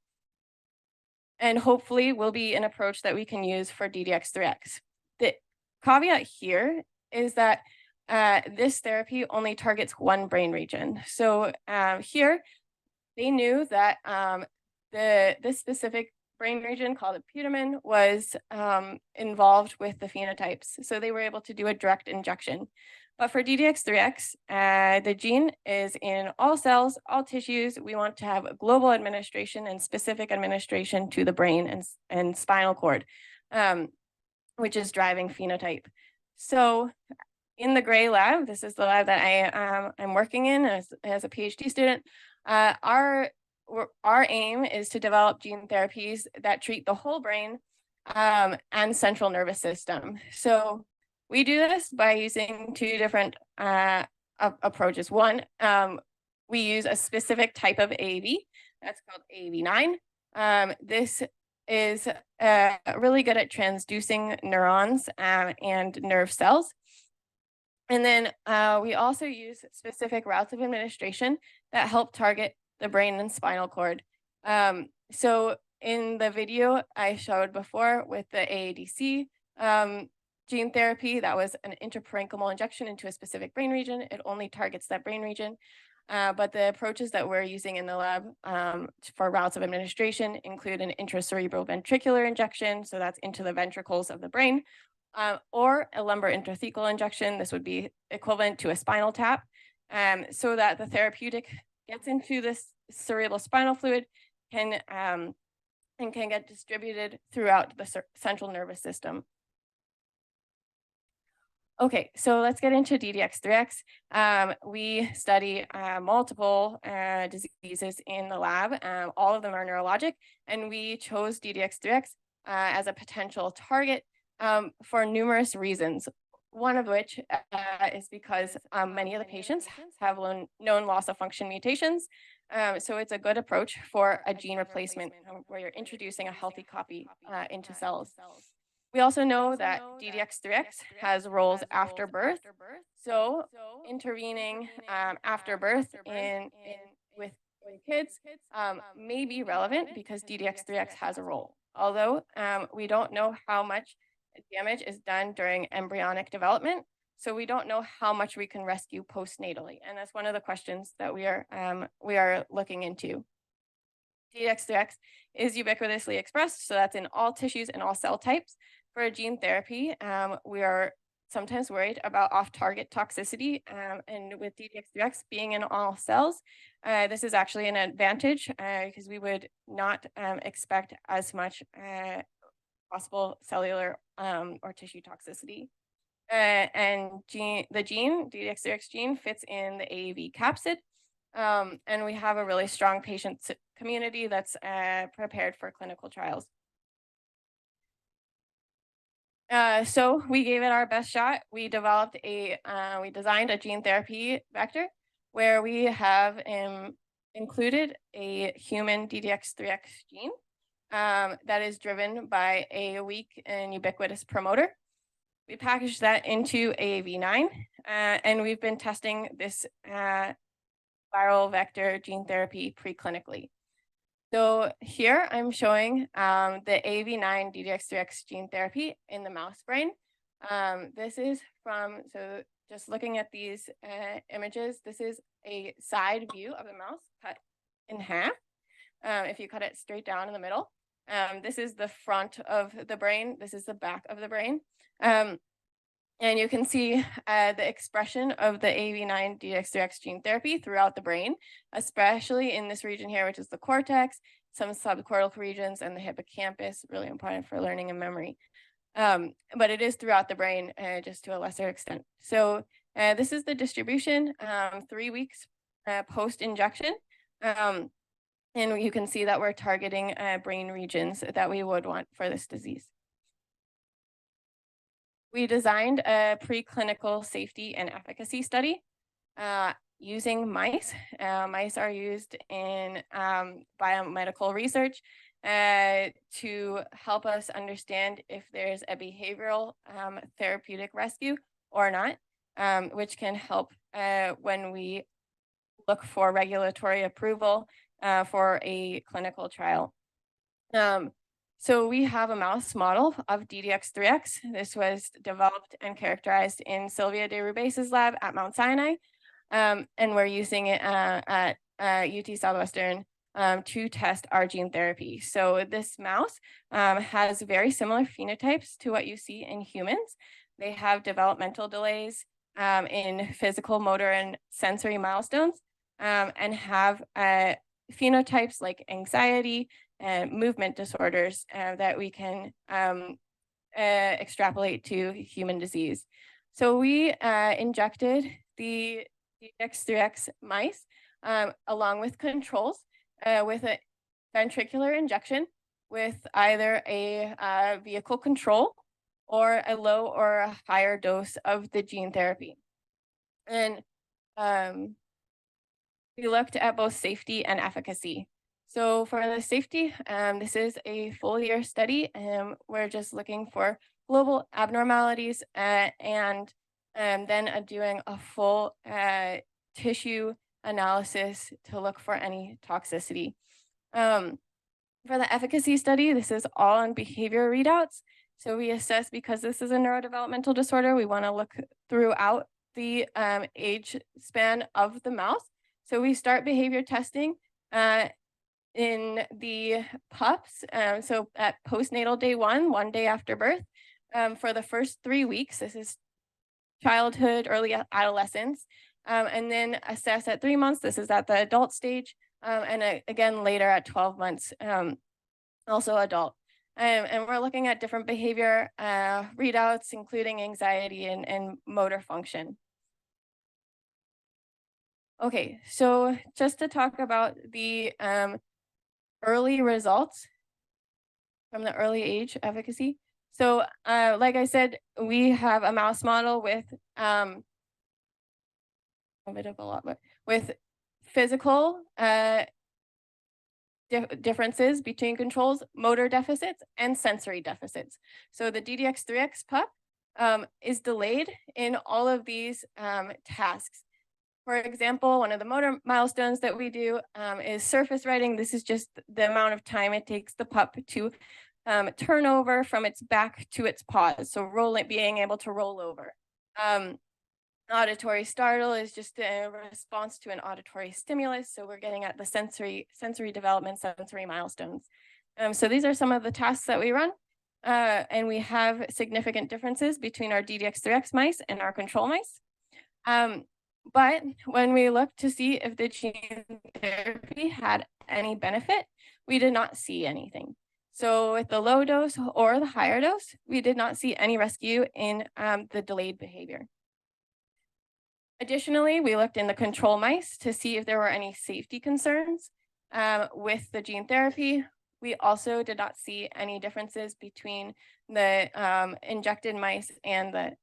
hopefully will be an approach that we can use for DDX3X. The caveat here is that this therapy only targets one brain region. So here, they knew that this specific brain region called the putamen was involved with the phenotypes. So they were able to do a direct injection. But for DDX3X, the gene is in all cells, all tissues. We want to have a global administration and specific administration to the brain and spinal cord, which is driving phenotype. So in the gray lab, this is the lab that I'm working in as a PhD student, our aim is to develop gene therapies that treat the whole brain and central nervous system. So we do this by using two different approaches. One, we use a specific type of AAV that's called AAV9. This is really good at transducing neurons and nerve cells. And then we also use specific routes of administration that help target the brain and spinal cord. So in the video I showed before with the AADC gene therapy, that was an intraparenchymal injection into a specific brain region. It only targets that brain region. But the approaches that we're using in the lab for routes of administration include an intracerebral ventricular injection, so that's into the ventricles of the brain, or a lumbar intrathecal injection. This would be equivalent to a spinal tap, so that the therapeutic gets into this cerebral spinal fluid and can get distributed throughout the central nervous system. Okay, so let's get into DDX3X. We study multiple diseases in the lab. All of them are neurologic, and we chose DDX3X as a potential target for numerous reasons. One of which is because many of the patients have known loss of function mutations. So it's a good approach for a gene replacement where you're introducing a healthy copy into cells. We also know that DDX3X has roles after birth. So intervening after birth with kids may be relevant because DDX3X has a role. Although we don't know how much damage is done during embryonic development, so we don't know how much we can rescue postnatally, and that's one of the questions that we are looking into. DDX3X is ubiquitously expressed, so that's in all tissues and all cell types. For a gene therapy, we are sometimes worried about off-target toxicity, and with DDX3X being in all cells, this is actually an advantage because we would not expect as much possible cellular or tissue toxicity. And the DDX3X gene fits in the AAV capsid, and we have a really strong patient community that's prepared for clinical trials. So we gave it our best shot. We developed we designed a gene therapy vector where we have included a human DDX3X gene that is driven by a weak and ubiquitous promoter. We packaged that into AAV9, and we've been testing this viral vector gene therapy preclinically. So here I'm showing the AAV9 DDX3X gene therapy in the mouse brain. This is so just looking at these images, this is a side view of the mouse cut in half. If you cut it straight down in the middle. This is the front of the brain. This is the back of the brain. And you can see the expression of the AAV9 DDX3X gene therapy throughout the brain, especially in this region here, which is the cortex, some subcortical regions, and the hippocampus, really important for learning and memory. But it is throughout the brain, just to a lesser extent. So this is the distribution 3 weeks post-injection. And you can see that we're targeting brain regions that we would want for this disease. We designed a preclinical safety and efficacy study using mice. Mice are used in biomedical research to help us understand if there's a behavioral therapeutic rescue or not, which can help when we look for regulatory approval for a clinical trial. So we have a mouse model of DDX3X. This was developed and characterized in Sylvia de Rubeza's lab at Mount Sinai, and we're using it at UT Southwestern to test our gene therapy. So this mouse has very similar phenotypes to what you see in humans. They have developmental delays in physical, motor, and sensory milestones, and have phenotypes like anxiety and movement disorders that we can extrapolate to human disease. So we injected the DDX3X mice along with controls with a ventricular injection with either a vehicle control or a low or a higher dose of the gene therapy. And we looked at both safety and efficacy. So for the safety, this is a full year study. We're just looking for global abnormalities and then doing a full tissue analysis to look for any toxicity. For the efficacy study, this is all on behavior readouts. So we assess, because this is a neurodevelopmental disorder, we want to look throughout the age span of the mouse. So we start behavior testing in the pups. So at postnatal day 1 day after birth, for the first 3 weeks, this is childhood, early adolescence, and then assess at 3 months. This is at the adult stage, and again later at 12 months, also adult. And we're looking at different behavior readouts, including anxiety and motor function. Okay, so just to talk about the early results from the early age efficacy. So like I said, we have a mouse model with a bit of a lot, but with physical differences between controls, motor deficits, and sensory deficits. So the DDX3X pup is delayed in all of these tasks. For example, one of the motor milestones that we do is surface writing. This is just the amount of time it takes the pup to turn over from its back to its paws. So being able to roll over. Auditory startle is just a response to an auditory stimulus. So we're getting at the sensory development, sensory milestones. So these are some of the tasks that we run. And we have significant differences between our DDX3X mice and our control mice. But when we looked to see if the gene therapy had any benefit, we did not see anything. So with the low dose or the higher dose, we did not see any rescue in the delayed behavior. Additionally, we looked in the control mice to see if there were any safety concerns with the gene therapy. We also did not see any differences between the injected mice and the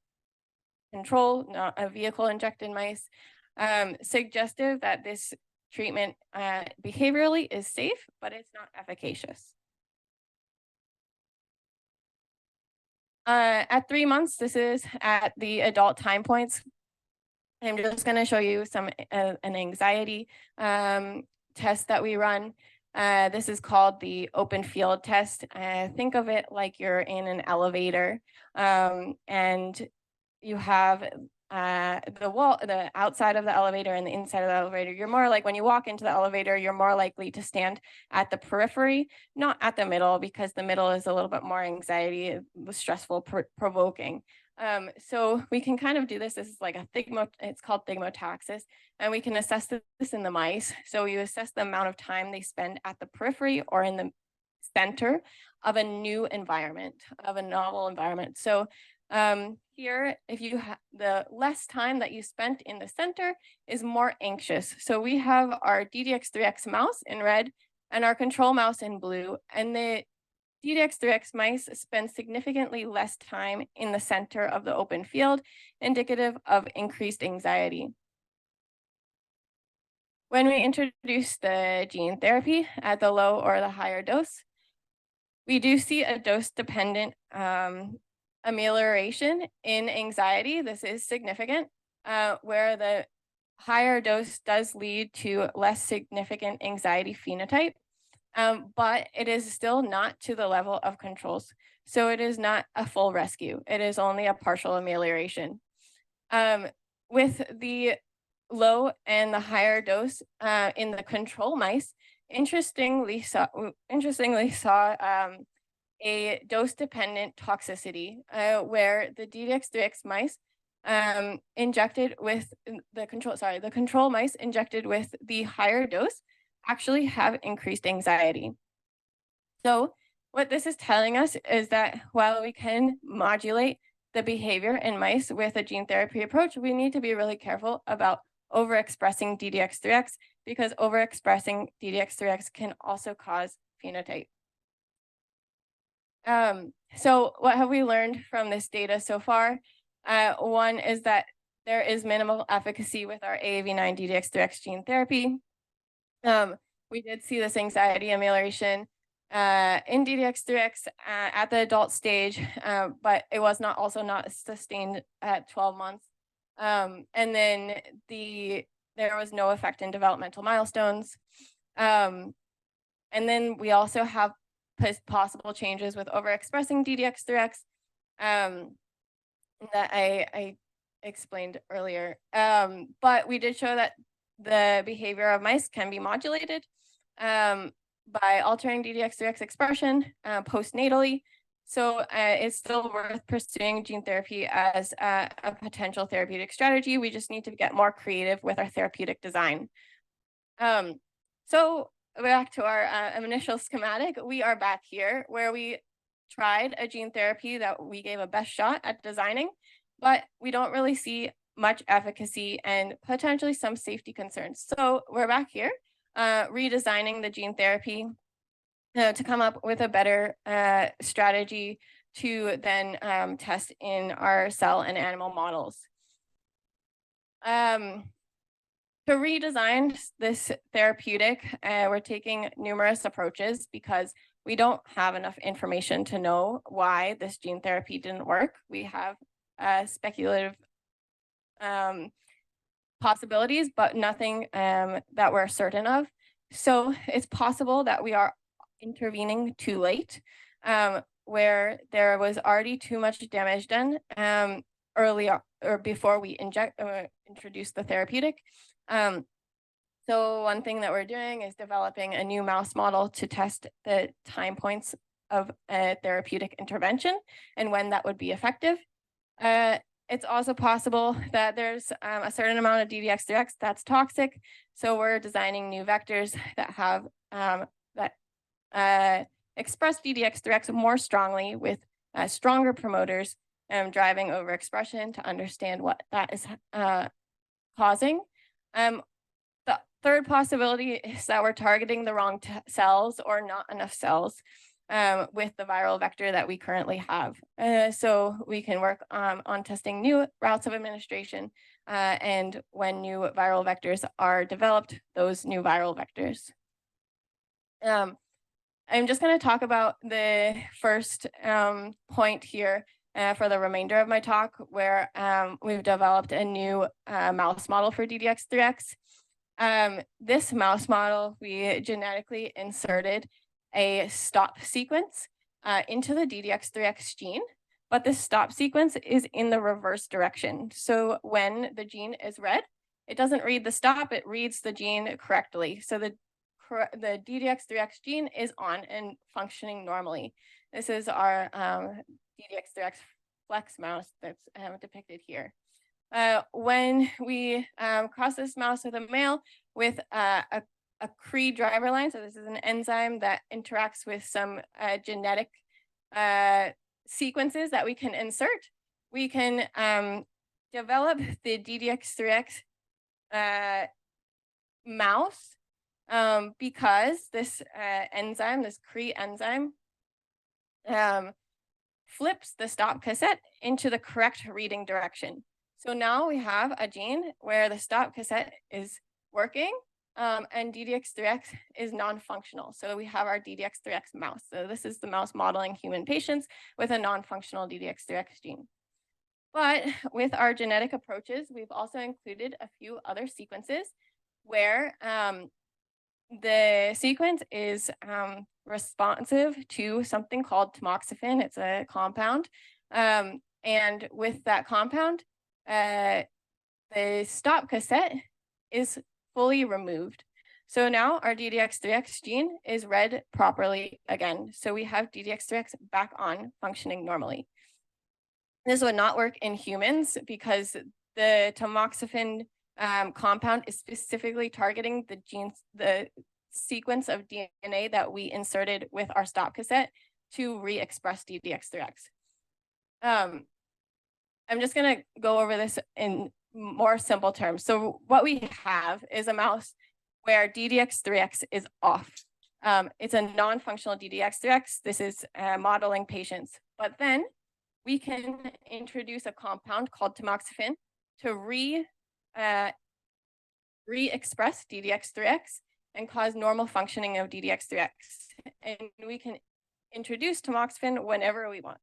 control, not a vehicle injected mice, suggestive that this treatment behaviorally is safe, but it's not efficacious. At 3 months, this is at the adult time points. I'm just going to show you some an anxiety test that we run. This is called the open field test. Think of it like you're in an elevator, and you have the outside of the elevator and the inside of the elevator. You're more like, when you walk into the elevator, you're more likely to stand at the periphery, not at the middle, because the middle is a little bit more anxiety, stressful, provoking. So we can kind of do this. This is like it's called thigmotaxis, and we can assess this in the mice. So you assess the amount of time they spend at the periphery or in the center of a new environment, of a novel environment. So here, if you have the less time that you spent in the center is more anxious. So we have our DDX3X mouse in red and our control mouse in blue, and the DDX3X mice spend significantly less time in the center of the open field, indicative of increased anxiety. When we introduce the gene therapy at the low or the higher dose, we do see a dose-dependent amelioration in anxiety. This is significant, where the higher dose does lead to less significant anxiety phenotype. But it is still not to the level of controls. So it is not a full rescue. It is only a partial amelioration. With the low and the higher dose in the control mice, interestingly saw a dose-dependent toxicity where the DDX3X mice injected with the control mice injected with the higher dose actually have increased anxiety. So what this is telling us is that while we can modulate the behavior in mice with a gene therapy approach, we need to be really careful about overexpressing DDX3X, because overexpressing DDX3X can also cause phenotype. So what have we learned from this data so far? One is that there is minimal efficacy with our AAV9 DDX3X gene therapy. We did see this anxiety amelioration in DDX3X at the adult stage, but it was also not sustained at 12 months. And then the there was no effect in developmental milestones. And then we also have possible changes with overexpressing DDX3X that I explained earlier. But we did show that the behavior of mice can be modulated by altering DDX3X expression postnatally. So it's still worth pursuing gene therapy as a potential therapeutic strategy. We just need to get more creative with our therapeutic design. So back to our initial schematic, we are back here where we tried a gene therapy that we gave a best shot at designing, but we don't really see much efficacy and potentially some safety concerns. So we're back here redesigning the gene therapy to come up with a better strategy to then test in our cell and animal models. To redesign this therapeutic, we're taking numerous approaches because we don't have enough information to know why this gene therapy didn't work. We have speculative possibilities, but nothing that we're certain of. So it's possible that we are intervening too late, where there was already too much damage done earlier or before we introduce the therapeutic. So one thing that we're doing is developing a new mouse model to test the time points of a therapeutic intervention and when that would be effective. It's also possible that there's a certain amount of DDX3X that's toxic. So we're designing new vectors that have express DDX3X more strongly with stronger promoters driving overexpression to understand what that is causing. The third possibility is that we're targeting the wrong cells or not enough cells with the viral vector that we currently have. So we can work on testing new routes of administration and when new viral vectors are developed, those new viral vectors. I'm just going to talk about the first point here for the remainder of my talk, where we've developed a new mouse model for DDX3X. This mouse model, we genetically inserted a stop sequence into the DDX3X gene, but this stop sequence is in the reverse direction. So when the gene is read, it doesn't read the stop, it reads the gene correctly. So the DDX3X gene is on and functioning normally. This is our DDX3X flex mouse that's depicted here. When we cross this mouse with a male with a Cree driver line, so this is an enzyme that interacts with some genetic sequences that we can insert, we can develop the DDX3X mouse because this enzyme, this Cree enzyme, flips the stop cassette into the correct reading direction. So now we have a gene where the stop cassette is working and DDX3X is non-functional. So we have our DDX3X mouse. So this is the mouse modeling human patients with a non-functional DDX3X gene. But with our genetic approaches, we've also included a few other sequences where the sequence is responsive to something called tamoxifen. It's a compound. And with that compound, the stop cassette is fully removed. So now our DDX3X gene is read properly again. So we have DDX3X back on functioning normally. This would not work in humans because the tamoxifen compound is specifically targeting the genes, the sequence of DNA that we inserted with our stop cassette to re-express DDX3X. I'm just going to go over this in more simple terms. So what we have is a mouse where DDX3X is off. It's a non-functional DDX3X. This is modeling patients. But then we can introduce a compound called tamoxifen to re-express DDX3X and cause normal functioning of DDX3X. And we can introduce tamoxifen whenever we want.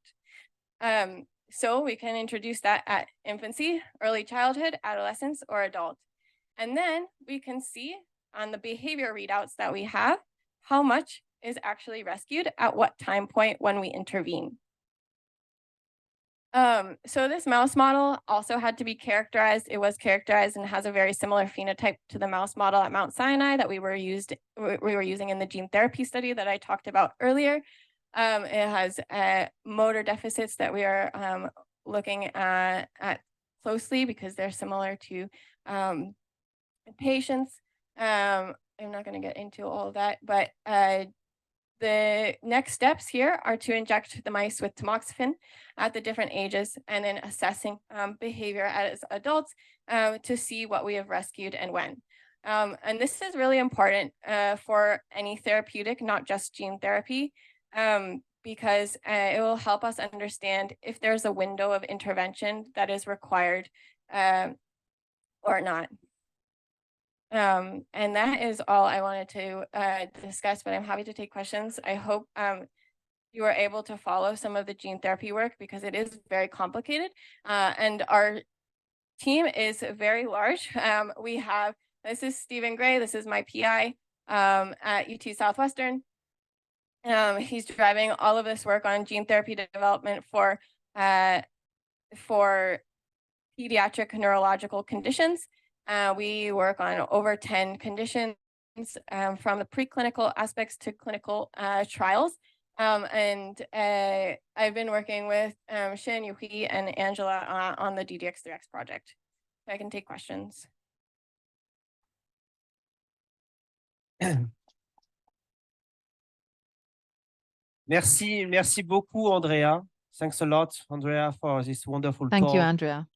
So we can introduce that at infancy, early childhood, adolescence, or adult. And then we can see on the behavior readouts that we have, how much is actually rescued at what time point when we intervene. So this mouse model also had to be characterized. It was characterized and has a very similar phenotype to the mouse model at Mount Sinai that we were using in the gene therapy study that I talked about earlier. It has motor deficits that we are looking at closely because they're similar to patients. I'm not going to get into all of that, but the next steps here are to inject the mice with tamoxifen at the different ages and then assessing behavior as adults to see what we have rescued and when. And this is really important for any therapeutic, not just gene therapy, because it will help us understand if there's a window of intervention that is required or not. And that is all I wanted to discuss, but I'm happy to take questions. I hope you were able to follow some of the gene therapy work because it is very complicated. And our team is very large. We have, this is Stephen Gray, this is my PI at UT Southwestern. He's driving all of this work on gene therapy development for pediatric neurological conditions. We work on over 10 conditions from the preclinical aspects to clinical trials. And I've been working with Xin, Yuhi, and Angela on the DDX3X project. So I can take questions. Merci beaucoup, Andrea. Thanks a lot, Andrea, for this wonderful talk. Thank you, Andrea.